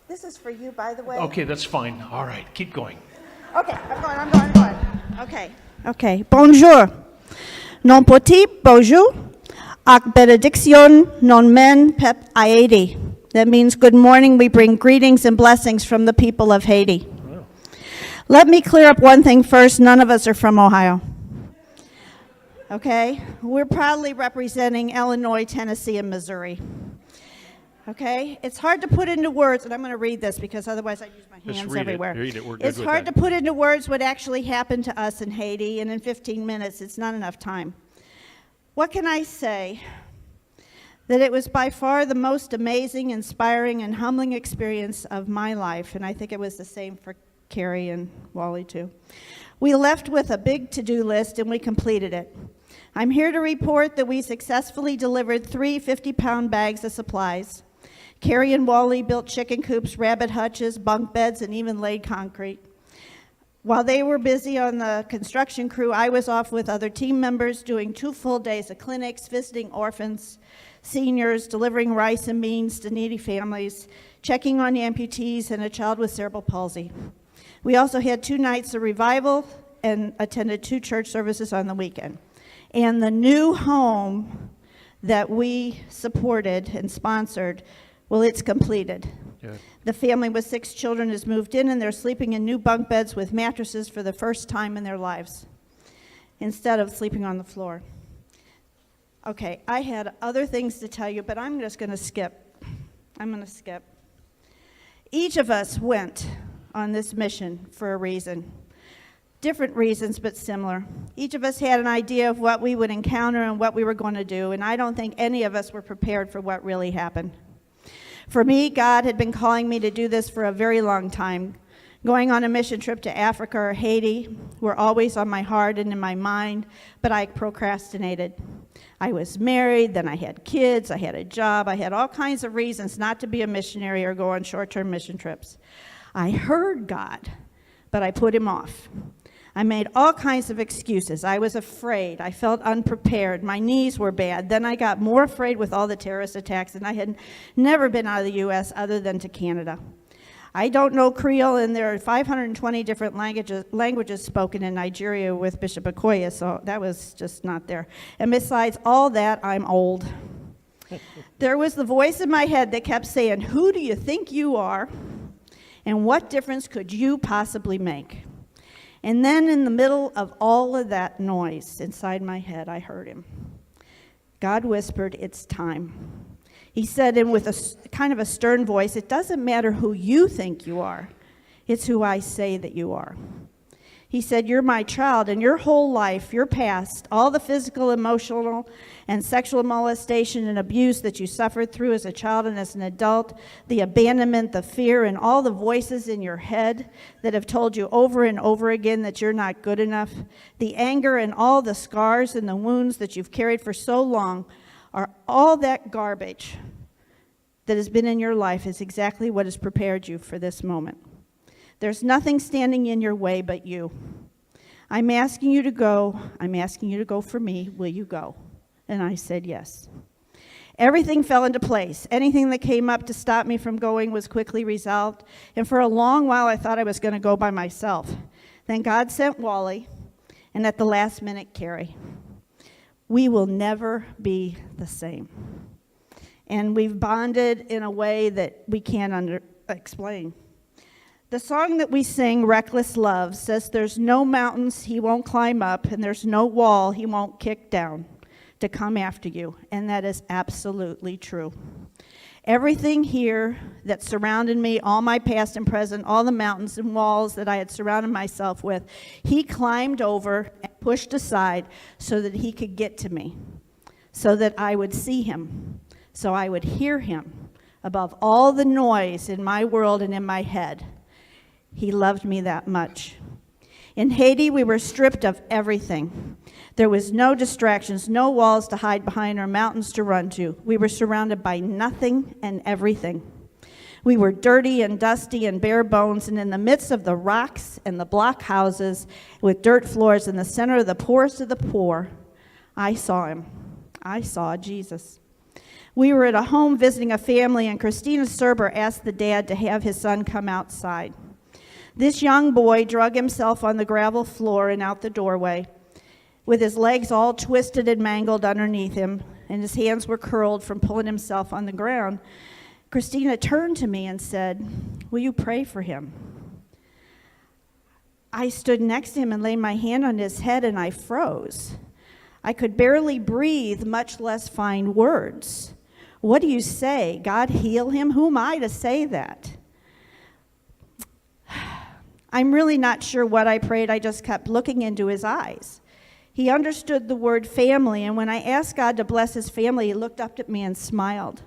This is for you, by the way. Okay, that's fine. All right, keep going. Okay, I'm going. Okay. Bonjour. Non petit bonjour. Ac benediction non men pep Haiti. That means good morning. We bring greetings and blessings from the people of Haiti. Wow. Let me clear up one thing first. None of us are from Ohio. Okay? We're proudly representing Illinois, Tennessee, and Missouri. Okay? It's hard to put into words, and I'm going to read this because otherwise I use my hands everywhere. Read it. We're good It's with hard that. to put into words what actually happened to us in Haiti, and in 15 minutes, it's not enough time. What can I say? That it was by far the most amazing, inspiring, and humbling experience of my life, and I think it was the same for Kerry and Wally too. We left with a big to-do list, and we completed it. I'm here to report that we successfully delivered 3 50-pound bags of supplies. Kerry and Wally built chicken coops, rabbit hutches, bunk beds, and even laid concrete. While they were busy on the construction crew, I was off with other team members doing 2 full days of clinics, visiting orphans, seniors, delivering rice and beans to needy families, checking on amputees, and a child with cerebral palsy. We also had 2 nights of revival and attended 2 church services on the weekend. And the new home that we supported and sponsored, well, it's completed. Yeah. The family with 6 children has moved in, and they're sleeping in new bunk beds with mattresses for the first time in their lives, instead of sleeping on the floor. Okay, I had other things to tell you, but I'm just going to skip. Each of us went on this mission for a reason. Different reasons, but similar. Each of us had an idea of what we would encounter and what we were going to do, and I don't think any of us were prepared for what really happened. For me, God had been calling me to do this for a very long time. Going on a mission trip to Africa or Haiti were always on my heart and in my mind, but I procrastinated. I was married, then I had kids, I had a job, I had all kinds of reasons not to be a missionary or go on short-term mission trips. I heard God, but I put him off. I made all kinds of excuses. I was afraid. I felt unprepared. My knees were bad. Then I got more afraid with all the terrorist attacks, and I had never been out of the U.S. other than to Canada. I don't know Creole, and there are 520 different languages spoken in Nigeria with Bishop Okoye, so that was just not there. And besides all that, I'm old. There was the voice in my head that kept saying, "Who do you think you are? And what difference could you possibly make?" And then in the middle of all of that noise inside my head, I heard him. God whispered, "It's time." He said, and with a kind of a stern voice, "It doesn't matter who you think you are. It's who I say that you are." He said, "You're my child, and your whole life, your past, all the physical, emotional, and sexual molestation and abuse that you suffered through as a child and as an adult, the abandonment, the fear, and all the voices in your head that have told you over and over again that you're not good enough, the anger and all the scars and the wounds that you've carried for so long, are all that garbage that has been in your life is exactly what has prepared you for this moment. There's nothing standing in your way but you. I'm asking you to go. I'm asking you to go for me. Will you go?" And I said yes. Everything fell into place. Anything that came up to stop me from going was quickly resolved. And for a long while, I thought I was going to go by myself. Then God sent Wally, and at the last minute, Kerry. We will never be the same. And we've bonded in a way that we can't explain. The song that we sing, "Reckless Love," says there's no mountains he won't climb up, and there's no wall he won't kick down to come after you. And that is absolutely true. Everything here that surrounded me, all my past and present, all the mountains and walls that I had surrounded myself with, he climbed over and pushed aside so that he could get to me, so that I would see him, so I would hear him above all the noise in my world and in my head. He loved me that much. In Haiti, we were stripped of everything. There was no distractions, no walls to hide behind or mountains to run to. We were surrounded by nothing and everything. We were dirty and dusty and bare bones, and in the midst of the rocks and the block houses with dirt floors in the center of the poorest of the poor, I saw him. I saw Jesus. We were at a home visiting a family, and Christina Serber asked the dad to have his son come outside. This young boy drug himself on the gravel floor and out the doorway, with his legs all twisted and mangled underneath him, and his hands were curled from pulling himself on the ground. Christina turned to me and said, "Will you pray for him?" I stood next to him and laid my hand on his head, and I froze. I could barely breathe, much less find words. What do you say? God heal him? Who am I to say that? I'm really not sure what I prayed. I just kept looking into his eyes. He understood the word family, and when I asked God to bless his family, he looked up at me and smiled.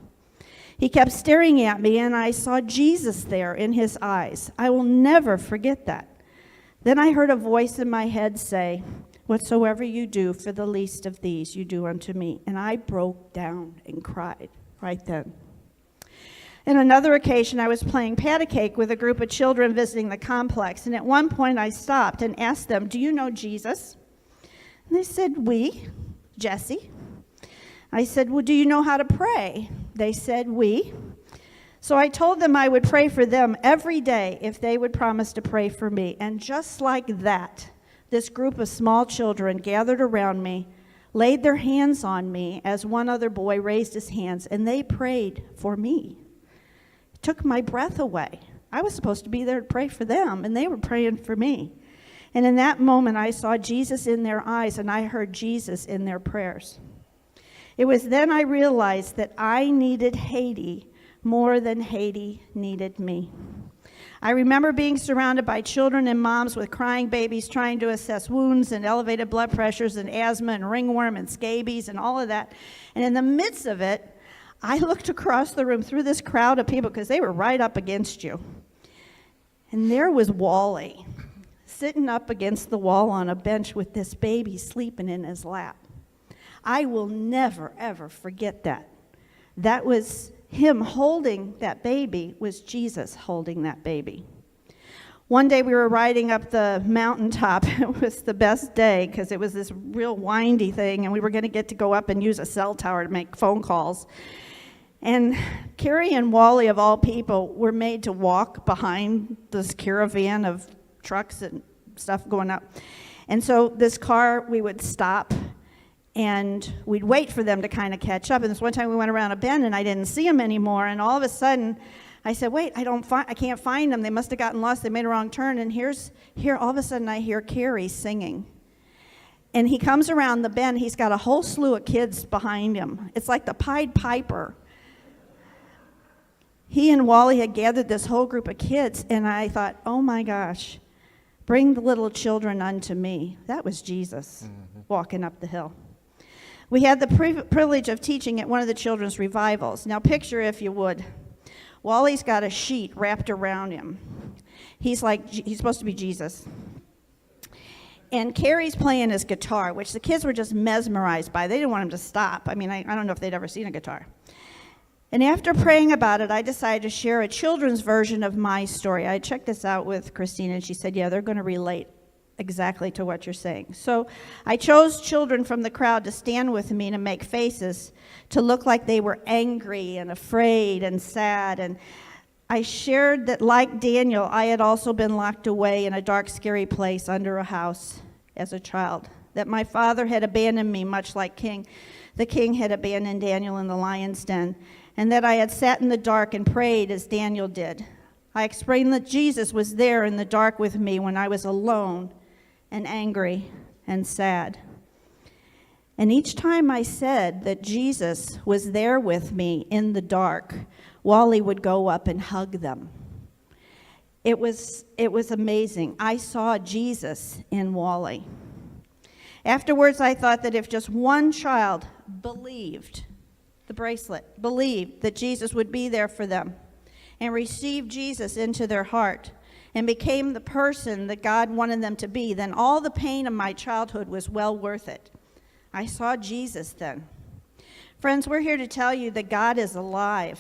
He kept staring at me, and I saw Jesus there in his eyes. I will never forget that. Then I heard a voice in my head say, "Whatsoever you do for the least of these, you do unto me." And I broke down and cried right then. On another occasion, I was playing patty cake with a group of children visiting the complex, and at one point I stopped and asked them, "Do you know Jesus?" And they said, "We." Jesse. I said, "Well, do you know how to pray?" They said, "We." So I told them I would pray for them every day if they would promise to pray for me. And just like that, this group of small children gathered around me, laid their hands on me as one other boy raised his hands, and they prayed for me. It took my breath away. I was supposed to be there to pray for them, and they were praying for me. And in that moment, I saw Jesus in their eyes, and I heard Jesus in their prayers. It was then I realized that I needed Haiti more than Haiti needed me. I remember being surrounded by children and moms with crying babies trying to assess wounds and elevated blood pressures and asthma and ringworm and scabies and all of that. And in the midst of it, I looked across the room through this crowd of people because they were right up against you. And there was Wally, sitting up against the wall on a bench with this baby sleeping in his lap. I will never, ever forget that. That was him holding that baby, was Jesus holding that baby. One day we were riding up the mountaintop. It was the best day because it was this real windy thing, and we were going to get to go up and use a cell tower to make phone calls. And Kerry and Wally, of all people, were made to walk behind this caravan of trucks and stuff going up. And so this car, we would stop, and we'd wait for them to kind of catch up. And this one time we went around a bend, and I didn't see them anymore. And all of a sudden, I said, "Wait, I can't find them. They must have gotten lost. They made a wrong turn." And here, all of a sudden, I hear Kerry singing. And he comes around the bend. He's got a whole slew of kids behind him. It's like the Pied Piper. He and Wally had gathered this whole group of kids, and I thought, "Oh my gosh, bring the little children unto me." That was Jesus walking up the hill. We had the privilege of teaching at one of the children's revivals. Now picture, if you would, Wally's got a sheet wrapped around him. He's supposed to be Jesus. And Kerry's playing his guitar, which the kids were just mesmerized by. They didn't want him to stop. I mean, I don't know if they'd ever seen a guitar. And after praying about it, I decided to share a children's version of my story. I checked this out with Christina, and she said, "Yeah, they're going to relate exactly to what you're saying." So I chose children from the crowd to stand with me to make faces to look like they were angry and afraid and sad. And I shared that, like Daniel, I had also been locked away in a dark, scary place under a house as a child, that my father had abandoned me, much like the king had abandoned Daniel in the lion's den, and that I had sat in the dark and prayed as Daniel did. I explained that Jesus was there in the dark with me when I was alone and angry and sad. And each time I said that Jesus was there with me in the dark, Wally would go up and hug them. It was amazing. I saw Jesus in Wally. Afterwards, I thought that if just one child believed that Jesus would be there for them and received Jesus into their heart and became the person that God wanted them to be, then all the pain of my childhood was well worth it. I saw Jesus then. Friends, we're here to tell you that God is alive.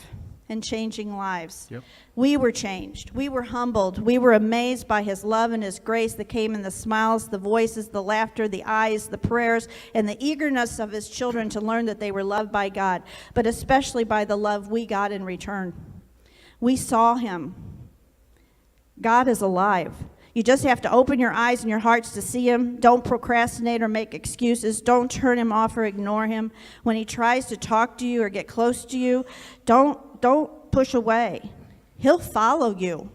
and changing lives. Yep. We were changed. We were humbled. We were amazed by his love and his grace that came in the smiles, the voices, the laughter, the eyes, the prayers, and the eagerness of his children to learn that they were loved by God, but especially by the love we got in return. We saw him. God is alive. You just have to open your eyes and your hearts to see him. Don't procrastinate or make excuses. Don't turn him off or ignore him. When he tries to talk to you or get close to you, don't push away. He'll follow you.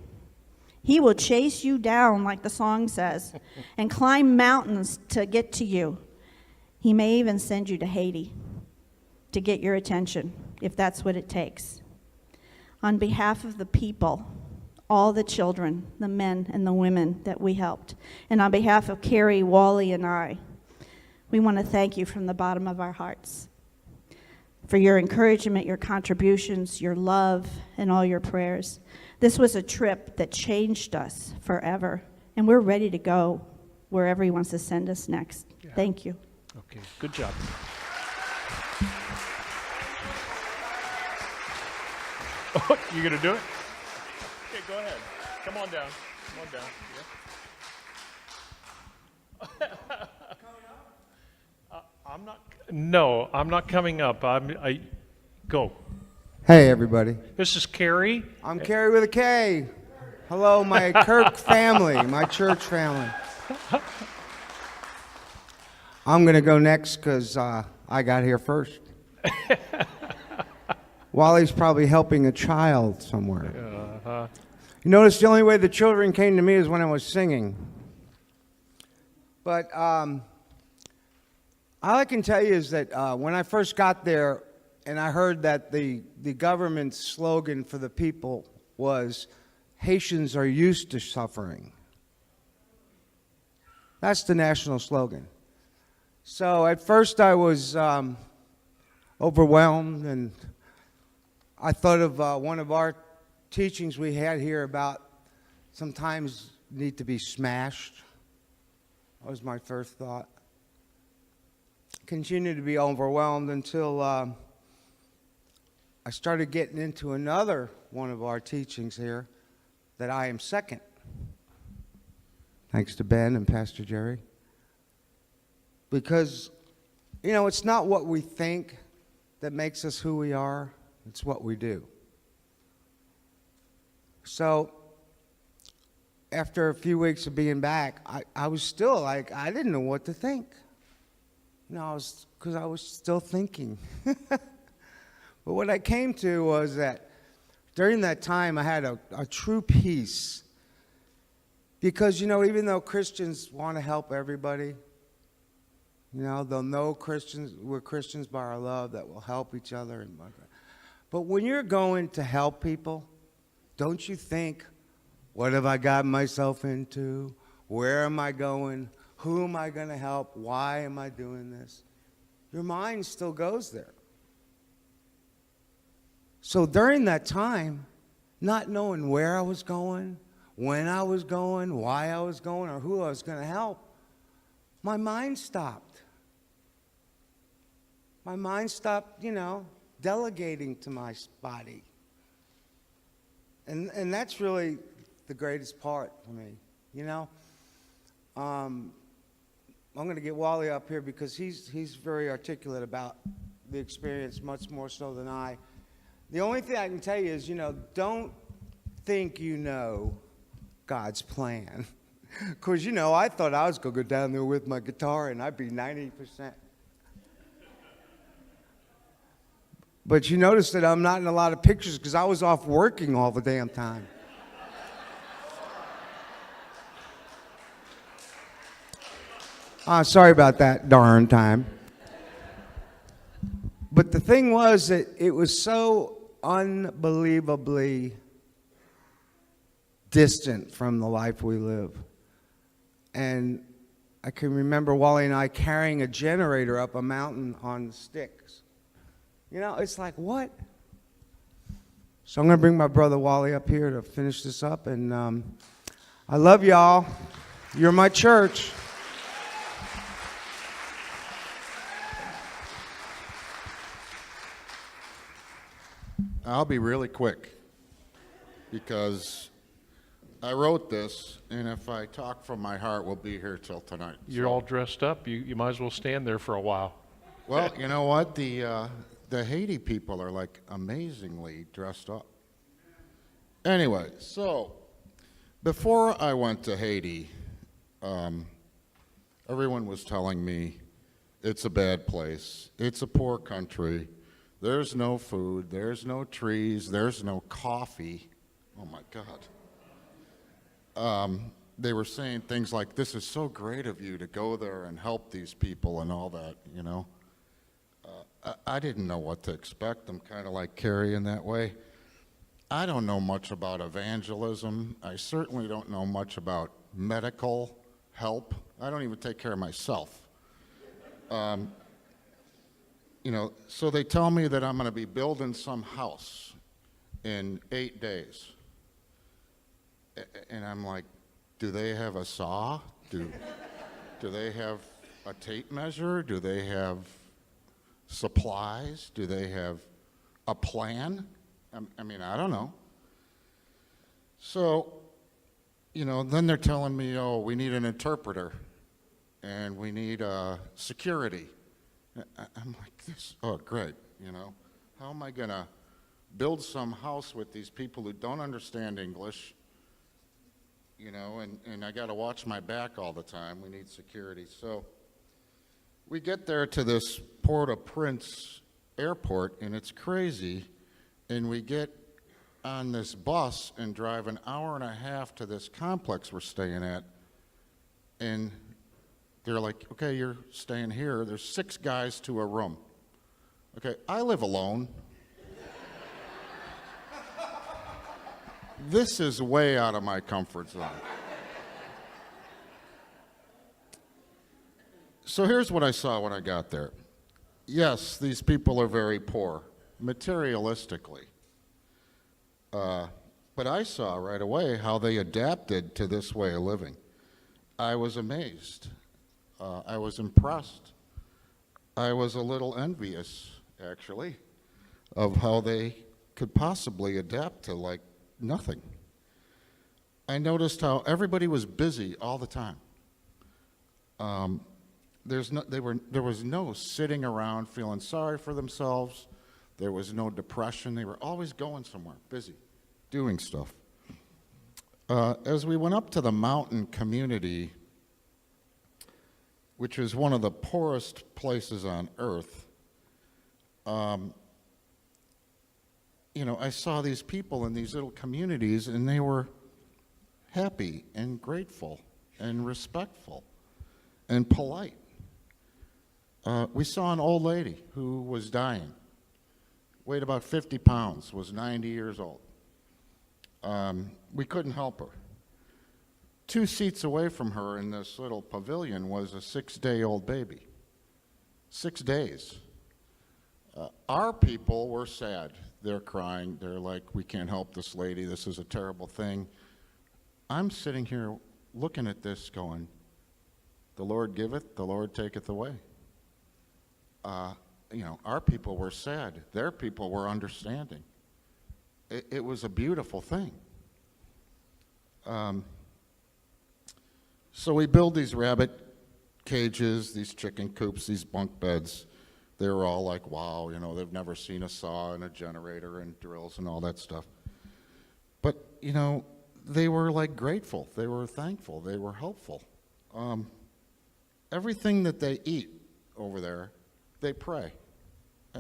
He will chase you down, like the song says, and climb mountains to get to you. He may even send you to Haiti to get your attention, if that's what it takes. On behalf of the people, all the children, the men and the women that we helped, and on behalf of Kerry, Wally, and I, we want to thank you from the bottom of our hearts for your encouragement, your contributions, your love, and all your prayers. This was a trip that changed us forever, and we're ready to go wherever he wants to send us next. Yeah. Thank you. Okay, good job. Oh, you gonna do it? Okay, go ahead. Come on down. Come on down. Yeah. I'm not. No, I'm not coming up. I go. Hey, everybody. This is Kerry. I'm Kerry with a K. Hello, my Kirk family, my church family. I'm going to go next because I got here first. Wally's probably helping a child somewhere. You notice the only way the children came to me is when I was singing. But all I can tell you is that when I first got there and I heard that the government's slogan for the people was, Haitians are used to suffering. That's the national slogan. So at first I was overwhelmed, and I thought of one of our teachings we had here about sometimes need to be smashed. That was my first thought. Continued to be overwhelmed until I started getting into another one of our teachings here, that I am second. Thanks to Ben and Pastor Jerry. Because, you know, it's not what we think that makes us who we are, it's what we do. So, after a few weeks of being back, I was still like, I didn't know what to think. You know, because I was still thinking. But what I came to was that during that time, I had a true peace. Because, you know, even though Christians want to help everybody, you know, they'll know we're Christians by our love, that will help each other. But when you're going to help people, don't you think, what have I gotten myself into? Where am I going? Who am I going to help? Why am I doing this? Your mind still goes there. So during that time, not knowing where I was going, when I was going, why I was going, or who I was going to help, my mind stopped. My mind stopped, you know, delegating to my body. And that's really the greatest part for me, you know. I'm going to get Wally up here because he's very articulate about the experience, much more so than I. The only thing I can tell you is, you know, don't think you know God's plan. Because, you know, I thought I was going to go down there with my guitar and I'd be 90%. But you notice that I'm not in a lot of pictures because I was off working all the damn time. Sorry about that darn time. But the thing was that it was so unbelievably distant from the life we live. And I can remember Wally and I carrying a generator up a mountain on sticks. You know, it's like, what? So I'm going to bring my brother Wally up here to finish this up. And I love y'all. You're my church. I'll be really quick because I wrote this, and if I talk from my heart, we'll be here till tonight. You're all dressed up. You might as well stand there for a while. Well, you know what? The Haiti people are like amazingly dressed up. Anyway, so before I went to Haiti, everyone was telling me it's a bad place. It's a poor country. There's no food. There's no trees. There's no coffee. Oh my God. They were saying things like, this is so great of you to go there and help these people and all that, you know. I didn't know what to expect. I'm kind of like Kerry in that way. I don't know much about evangelism. I certainly don't know much about medical help. I don't even take care of myself. You know, so they tell me that I'm going to be building some house in 8 days. And I'm like, do they have a saw? Do they have a tape measure? Do they have supplies? Do they have a plan? I mean, I don't know. So, you know, then they're telling me, oh, we need an interpreter and we need security. I'm like, this, oh, great, you know. How am I going to build some house with these people who don't understand English, you know, and I got to watch my back all the time. We need security. So we get there to this Port-au-Prince airport, and it's crazy, and we get on this bus and drive an hour and a half to this complex we're staying at, and they're like, okay, you're staying here. There's 6 guys to a room. Okay, I live alone. This is way out of my comfort zone. So here's what I saw when I got there. Yes, these people are very poor, materialistically. But I saw right away how they adapted to this way of living. I was amazed. I was impressed. I was a little envious, actually, of how they could possibly adapt to like nothing. I noticed how everybody was busy all the time. There was no sitting around feeling sorry for themselves. There was no depression. They were always going somewhere, busy, doing stuff. As we went up to the mountain community, which is one of the poorest places on earth, you know, I saw these people in these little communities, and they were happy and grateful and respectful and polite. We saw an old lady who was dying, weighed about 50 pounds, was 90 years old. We couldn't help her. 2 seats away from her in this little pavilion was a 6-day-old baby. 6 days. Our people were sad. They're crying. They're like, we can't help this lady. This is a terrible thing. I'm sitting here looking at this going, the Lord giveth, the Lord taketh away. You know, our people were sad. Their people were understanding. It was a beautiful thing. So we build these rabbit cages, these chicken coops, these bunk beds. They were all like, wow, you know, they've never seen a saw and a generator and drills and all that stuff. But, you know, they were like grateful. They were thankful. They were helpful. Everything that they eat over there, they pray.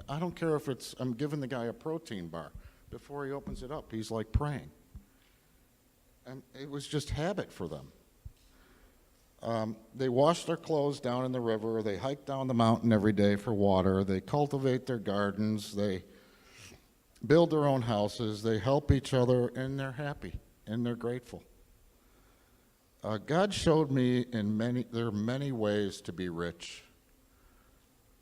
I don't care if it's, I'm giving the guy a protein bar. Before he opens it up, he's like praying. And it was just habit for them. They wash their clothes down in the river. They hike down the mountain every day for water. They cultivate their gardens. They build their own houses. They help each other, and they're happy, and they're grateful. God showed me there are many ways to be rich.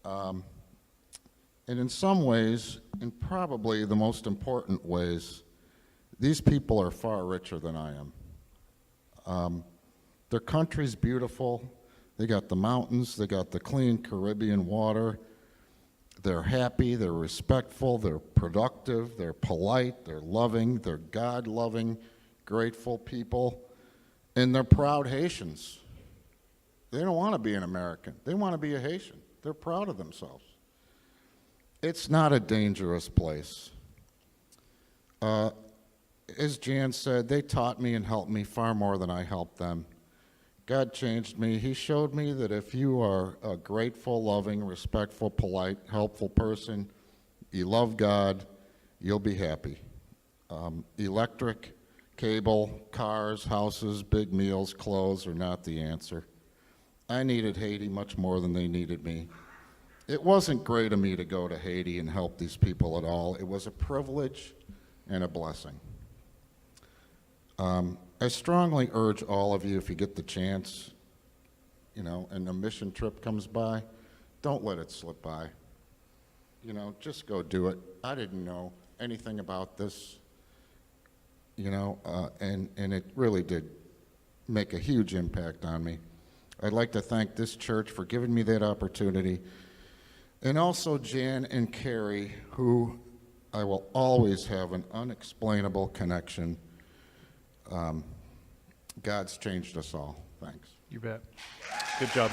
And in some ways, and probably the most important ways, these people are far richer than I am. Their country's beautiful. They got the mountains. They got the clean Caribbean water. They're happy, they're respectful, they're productive, they're polite, they're loving, they're God-loving, grateful people, and they're proud Haitians. They don't want to be an American. They want to be a Haitian. They're proud of themselves. It's not a dangerous place. As Jan said, they taught me and helped me far more than I helped them. God changed me. He showed me that if you are a grateful, loving, respectful, polite, helpful person, you love God, you'll be happy. Electric, cable, cars, houses, big meals, clothes are not the answer. I needed Haiti much more than they needed me. It wasn't great of me to go to Haiti and help these people at all. It was a privilege and a blessing. I strongly urge all of you, if you get the chance, and a mission trip comes by, don't let it slip by. Just go do it. I didn't know anything about this, and it really did make a huge impact on me. I'd like to thank this church for giving me that opportunity, and also Jan and Kerry, who I will always have an unexplainable connection. God's changed us all. Thanks. You bet. Good job.